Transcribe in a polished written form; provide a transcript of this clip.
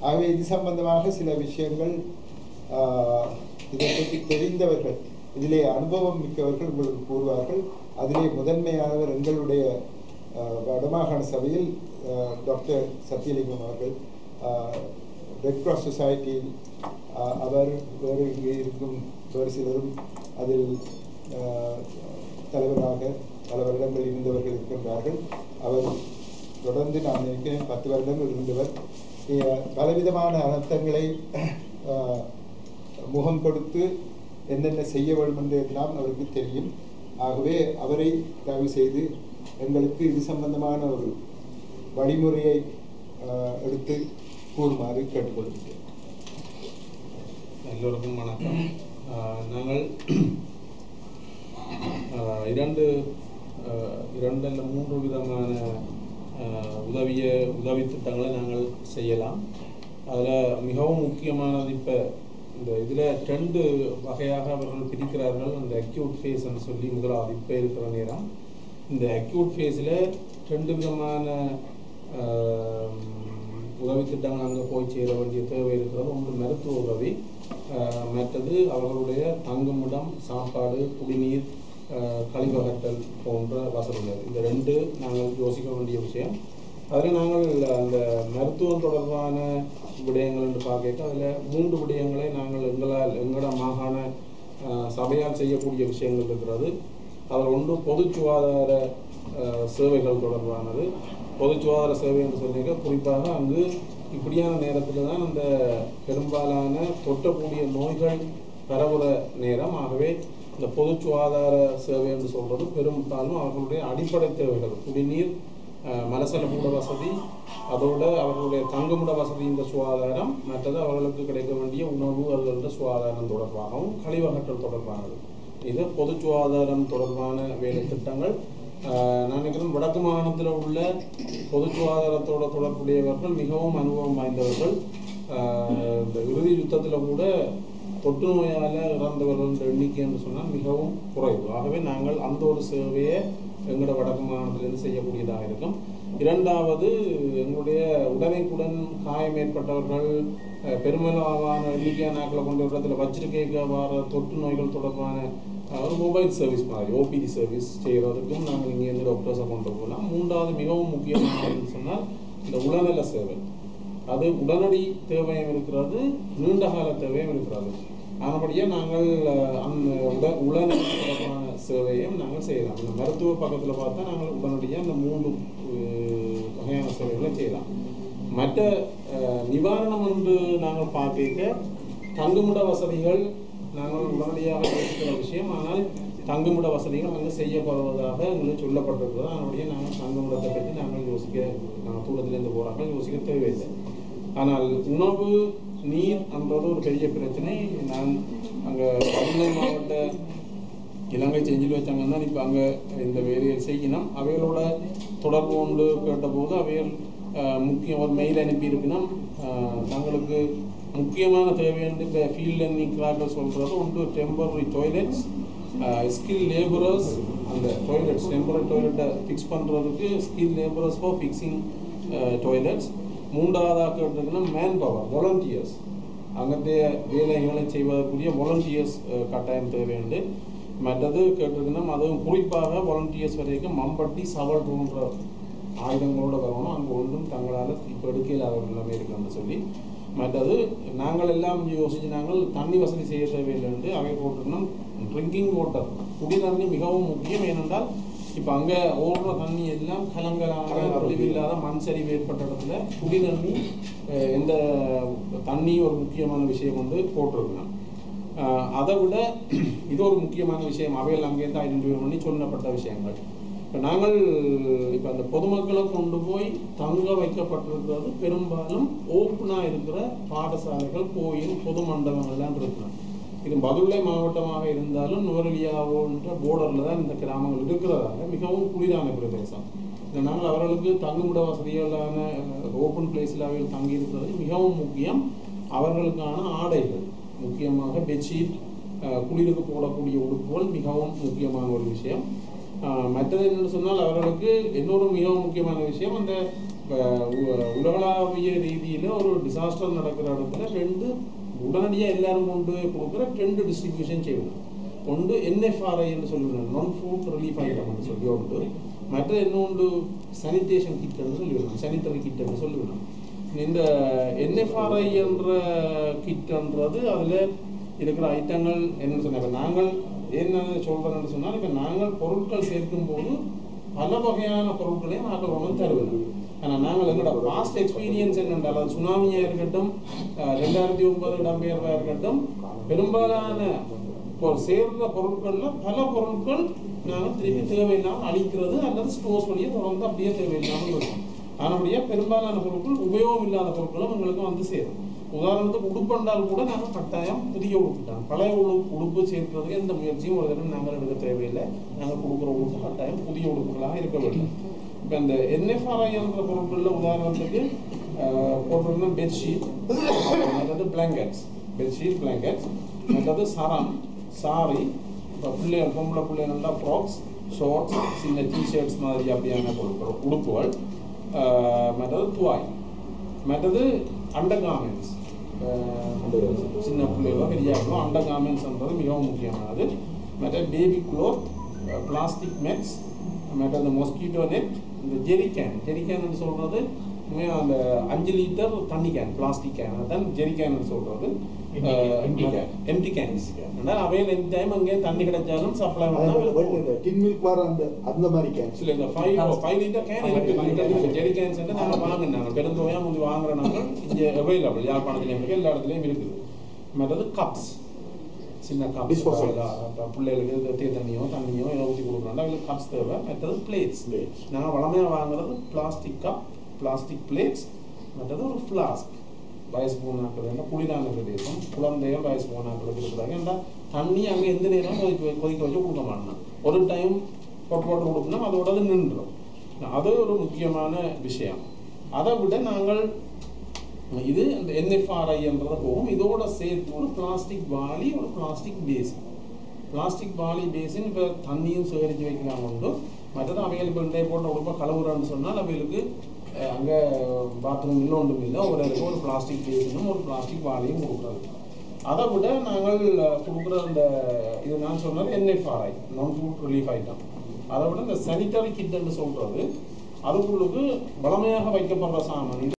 ஆகவே இது சம்பந்தமாக சில விஷயங்கள் இதை பற்றி தெரிந்தவர்கள், இதிலே அனுபவம் மிக்கவர்கள் உங்களுக்கு கூறுவார்கள். அதிலே முதன்மையானவர் எங்களுடைய வடமாகாண சபையில் டாக்டர் சத்தியலிங்கம் அவர்கள், ரெட் கிராஸ் சொசைட்டியில் அவர், வேறு இங்கே இருக்கும் வேறு சிலரும் அதில் தலைவராக பல வருடங்கள் இருந்தவர்கள் இருக்கின்றார்கள். அவர் தொடர்ந்து நான் நினைக்கிறேன் 10 வருடங்கள் இருந்தவர். பலவிதமான அர்த்தங்களை முகம் கொடுத்து என்னென்ன செய்ய வேண்டும் என்றெல்லாம் அவருக்கு தெரியும். ஆகவே அவரை தயவு செய்து எங்களுக்கு இது சம்பந்தமான ஒரு வழிமுறையை எடுத்து கூறுமாறு கேட்டுக்கொள்கிறேன். எல்லோருக்கும் வணக்கம். நாங்கள் 2 அல்ல 3 விதமான உதவி திட்டங்களை நாங்கள் செய்யலாம். அதில் மிகவும் முக்கியமானது இப்போ இந்த இதில் 2 வகையாக அவர்கள் பிரிக்கிறார்கள். அந்த அக்யூட் ஃபேஸ்ன்னு சொல்லி முதலாவது இப்போ இருக்கிற நேரம் இந்த அக்யூட் ஃபேஸில் 2 விதமான உதவி திட்டங்கள் அங்கே போய் சேர வேண்டிய தேவை இருக்கிறது. ஒன்று மருத்துவ உதவி, மற்றது அவர்களுடைய தங்குமிடம், சாப்பாடு, குடிநீர், கழிவகற்றல் போன்ற வசதிகள். இந்த 2 நாங்கள் யோசிக்க வேண்டிய விஷயம். அதில் நாங்கள் அந்த மருத்துவம் தொடர்பான விடயங்கள் என்று பார்க்க அதில் 3 விடயங்களை நாங்கள் எங்களோட மாகாண சபையால் செய்யக்கூடிய விஷயங்கள் இருக்கிறது. அதில் ஒன்று பொது சுகாதார சேவைகள் தொடர்பானது. பொது சுகாதார சேவை என்று சொன்னீங்க, குறிப்பாக அங்கு இப்படியான நேரத்தில் தான் அந்த பெரும்பாலான தொற்றக்கூடிய நோய்கள் பரவுற நேரம். ஆகவே இந்த பொது சுகாதார சேவை என்று சொல்வது பெரும்பாலும் அவர்களுடைய அடிப்படை தேவைகள், குடிநீர், மலசலக்கூட வசதி, அதோடு அவர்களுடைய தங்குமிட வசதி, இந்த சுகாதாரம், மற்றது அவர்களுக்கு கிடைக்க வேண்டிய உணவு, அதுகள சுகாதாரம் தொடர்பாகவும் கழிவகற்றல் தொடர்பானது. இது பொது சுகாதாரம் தொடர்பான வேலை திட்டங்கள். நான் நினைக்கிறேன் வடக்கு மாகாணத்தில் உள்ள பொது சுகாதாரத்தோட தொடர்புடையவர்கள் மிகவும் அனுபவம் வாய்ந்தவர்கள். இந்த இறுதி யுத்தத்தில் கூட தொற்று நோயால் இறந்தவர்கள் எண்ணிக்கை என்று சொன்னால் மிகவும் குறைவு. ஆகவே நாங்கள் அந்த ஒரு சேவையை எங்களோட வடக்கு மாகாணத்திலிருந்து செய்யக்கூடியதாக இருக்கும். 2வது, எங்களுடைய உடனுக்குடன் காயம் ஏற்பட்டவர்கள், பெருமளவான எண்ணிக்கையான நாட்களை கொண்ட இடத்துல வச்சிருக்க வர தொற்று நோய்கள் தொடர்பான ஒரு மொபைல் சர்வீஸ் மாதிரி ஓபிடி சர்வீஸ் செய்கிறதுக்கும் நாங்கள் இங்கேருந்து டாக்டர்ஸை கொண்டு போகலாம். 3வது மிகவும் முக்கியமானதுன்னு சொன்னால் இந்த உடல்நல சேவை. அது உடனடி தேவையும் இருக்கிறது, நீண்ட கால தேவையும் இருக்கிறது. ஆனபடியாக நாங்கள் அந்த உடல்நல தொடர்பான சேவையும் நாங்கள் செய்யலாம். இந்த மருத்துவ பக்கத்தில் பார்த்தா நாங்கள் உடனடியாக இந்த 3 வகையான சேவைகளை செய்யலாம். மற்ற நிவாரணம் என்று நாங்கள் பார்க்க தங்குமிட வசதிகள் நாங்கள் உடனடியாக யோசிக்கிற விஷயம். ஆனால் தங்குமிட வசதிகள் அங்கே செய்யப்படுவதாக எங்களுக்கு சொல்லப்பட்டிருக்கிறது. அதனுடைய நாங்கள் தங்குமிடத்தை பற்றி நாங்கள் நாங்கள் தூரத்திலிருந்து போகிறார்கள் யோசிக்க தேவையில்லை. ஆனால் உணவு, நீர் என்றது ஒரு பெரிய பிரச்சனை. நான் அங்கே பதுளை மாவட்ட இலங்கை செஞ்சில் வச்சாங்கன்னா இப்போ அங்கே இந்த வேலையை செய்யணும். அவைகளோட தொடர்பு கொண்டு கேட்டபோது அவைகள் முக்கியம் ஒரு மெயில் அனுப்பியிருக்குன்னா தங்களுக்கு முக்கியமான தேவையான இப்போ ஃபீல்டில் நீக்கிறார்கள் சொல்கிறது ஒன்று டெம்பரரி டாய்லெட்ஸ், ஸ்கில் லேபரர்ஸ், அந்த டாய்லெட்ஸ் டெம்பரரி டாய்லெட்டை ஃபிக்ஸ் பண்ணுறதுக்கு skill labourers for fixing toilets. 3வதாக கேட்டிருக்குன்னா மேன் பவர், வாலண்டியர்ஸ், அங்கத்தைய வேலைகளை செய்வதற்குரிய வாலண்டியர்ஸ் கட்டாயம் தேவையுண்டு. மற்றது கேட்டிருக்குன்னா அதுவும் குறிப்பாக வாலண்டியர்ஸ் வரைக்கும் மம்பட்டி, சவல் போன்ற ஆயுதங்களோடு வரணும். அங்கே ஒன்றும் தங்களால் இப்போ எடுக்க இல்லாத நிலைமை இருக்குன்னு சொல்லி. மற்றது நாங்கள் எல்லாம் யோசிச்சு நாங்கள் தண்ணி வசதி செய்ய தேவையில்லை. அவை போட்டிருக்கணும் ட்ரிங்கிங் வாட்டர், குடி தண்ணி மிகவும் முக்கியம். ஏனென்றால் இப்போ அங்கே ஓடுற தண்ணி எல்லாம் கலங்கலான தெளிவில்லாத மண் சரிவு ஏற்பட்ட இடத்துல குடி தண்ணி எந்த தண்ணி ஒரு முக்கியமான விஷயம் வந்து போட்டிருக்கணும். அதை விட இது ஒரு முக்கியமான விஷயம். அவைகள் அங்கேருந்து ஐடென்டிஃபை பண்ணி சொல்லப்பட்ட விஷயங்கள். இப்போ நாங்கள் இப்போ அந்த பொதுமக்களை கொண்டு போய் தங்க வைக்கப்பட்டிருக்கிறது பெரும்பாலும் ஓப்பனாக இருக்கிற பாடசாலைகள், கோயில், பொது மண்டபங்கள்லாம் இருக்கிறோம். இது பதுளை மாவட்டமாக இருந்தாலும் நுவரெலியாவோன்ற போர்டரில் தான் இந்த கிராமங்கள் இருக்கிறதால மிகவும் குளிரான பிரதேசம். நாங்கள் அவர்களுக்கு தங்குமிட வசதிகளான ஓப்பன் பிளேஸில் அவர்கள் தங்கி இருக்கிறது மிகவும் முக்கியம். அவர்களுக்கான ஆடைகள், முக்கியமாக பெட்ஷீட், குளிருக்கு போடக்கூடிய உடுப்புகள் மிகவும் முக்கியமான ஒரு விஷயம். மற்றது என்னென்னு சொன்னால் அவர்களுக்கு இன்னொரு மிகவும் முக்கியமான விஷயம், அந்த உலகளாவிய ரீதியில் ஒரு டிசாஸ்டர் நடக்கிற இடத்துல ரெண்டு உடனடியாக எல்லாரும் கொண்டு போய் கொடுக்குற ரெண்டு டிஸ்ட்ரிபியூஷன் செய்யணும். ஒன்று NFRI என்று சொல்லிவிடணும், நான் ஃபுட் ரிலீஃப் ஐட்டம் என்று சொல்லி உண்டு. மற்ற இன்னொன்று சானிடேஷன் கிட் என்று சொல்லிவிடணும், சானிட்டரி கிட் என்று சொல்லிவிடணும். இந்த NFRI என்ற கிட்ன்றது அதில் இருக்கிற ஐட்டங்கள் என்னன்னு சொன்னால், இப்போ நாங்கள் என்ன சொல்கிறோன்னு சொன்னால், இப்போ நாங்கள் பொருட்கள் சேர்க்கும் போது பல வகையான பொருட்களையும் நாங்கள் கொண்டு தருவோம். ஆனால் நாங்கள் எங்களோட பாஸ்ட் எக்ஸ்பீரியன்ஸ் என்னென்றால், அது சுனாமியாக இருக்கட்டும், 2009 இடம்பெயர்வாக இருக்கட்டும், பெரும்பாலான இப்போ சேர்ந்த பொருட்களில் பல பொருட்கள் நாங்கள் திருப்பி தேவையில்லாமல் அழிக்கிறது அல்லது ஸ்டோர்ஸ் வழியாக தொடர்ந்து அப்படியே தேவையில்லாமல் இருக்கும். ஆனபடியாக பெரும்பாலான பொருட்கள் உபயோகம் இல்லாத பொருட்களும் எங்களுக்கு வந்து சேரும். உதாரணத்துக்கு உடுப்பண்டால் கூட நாங்கள் கட்டாயம் புதிய உடுப்புட்டாங்க, பழைய உடுப்பு சேர்க்கிறதுக்கு எந்த முயற்சியும் ஒரு தடவை நாங்கள் எடுக்க தேவையில்லை. நாங்கள் கொடுக்குற உடுப்பு கட்டாயம் புதிய உடுப்புகளாக இருக்க வேண்டும். இப்போ இந்த NFRI என்ற பொருட்களில் உதாரணத்துக்கு போட்டிருந்த பெட்ஷீட், அதாவது பிளாங்கெட்ஸ், பெட்ஷீட் பிளாங்கெட்ஸ், மற்றது சரம், சாரி, இப்போ பிள்ளைகள் பொம்பளை பிள்ளைகள்னா ஃப்ராக்ஸ், ஷார்ட்ஸ், சின்ன டிஷர்ட்ஸ் மாதிரி அப்படியான பொருட்கள் உடுப்புகள், மற்றது துவாய், மற்றது அண்டர் கார்மெண்ட்ஸ், சின்ன பிள்ளைகளோ பெரியார்களோ அண்டர் கார்மெண்ட்ஸ்ன்றது மிகவும் முக்கியமானது. மற்ற பேபி க்ளோத், பிளாஸ்டிக் மெட்ஸ், மற்றது மொஸ்கிட்டோ நெட், இந்த ஜெரிகேன் சொல்கிறது அந்த 5 லிட்டர் தண்ணி கேன், பிளாஸ்டிக் கேன், அதுதான் ஜெரிகேன் சொல்கிறது. எம்டி கேன்ஸ் அவையில் எந்த டைம் அங்கே தண்ணி கிடைச்சாலும் சப்ளை அந்த மாதிரி கேன்ஸ் இல்லை, இந்த 5 லிட்டர் கேன் இருக்குது. ஜெரி கேன்ஸ் நாங்கள் வாங்கினாங்க, பெருந்தோயாக முந்தி வாங்குற நாங்கள் இங்கே அவைலபிள் யாழ்ப்பாணத்துலேயும் இருக்குது, எல்லா இடத்துலையும் இருக்குது. மற்றது கப்ஸ், சின்ன கப்ஸ், பிள்ளைகளுக்கு தண்ணியோ ஏதோ ஊற்றி கொடுக்குறோம்னா அவங்களுக்கு கப்ஸ் தேவை. மற்றது பிளேட்ஸ், நாங்கள் வளமையாக வாங்குறது பிளாஸ்டிக் கப், பிளாஸ்டிக் பிளேட்ஸ், மற்றது ஒரு ஃப்ளாஸ்க். வயசு போனாக்கள் என்ன குளிரான பிரதேசம், குழந்தைகள் வயசு போனாக்களுக்கு இருக்கிறாங்க. ஏன்னா தண்ணி அங்கே எந்த நேரம் கொதிக்க வச்சு கொடுக்க மாட்டோம், ஒரு டைம் போட்டு கொடுக்கணும், அதோட நின்றுடும். அது ஒரு முக்கியமான விஷயம். அதை விட நாங்கள் இது இந்த NFRI என்றதை போகும். இதோட சேர்த்து ஒரு பிளாஸ்டிக் வாளி, ஒரு பிளாஸ்டிக் பேசின். பிளாஸ்டிக் வாளி பேசின் இப்போ தண்ணியும் சேகரித்து வைக்கலாம் உண்டு. மற்றது அவைகள் இப்போ இன்றைய போட்ட உடம்பை கழுவுறான்னு சொன்னால் அவைகளுக்கு அங்கே பாத்ரூம் இல்லை, ஒன்றும் இல்லை, ஒரு பிளாஸ்டிக் பேசினும் ஒரு பிளாஸ்டிக் வாளியும் கொடுக்குறது. அதை விட நாங்கள் கொடுக்குற அந்த இது நான் சொன்னது NFRI, நான் ஃபுட் ரிலீஃப் ஐட்டம். அதை விட இந்த சானிட்டரி கிட் என்று சொல்கிறது, அதுக்குள்ளுக்கு வளமையாக வைக்கப்படுற சாமான்.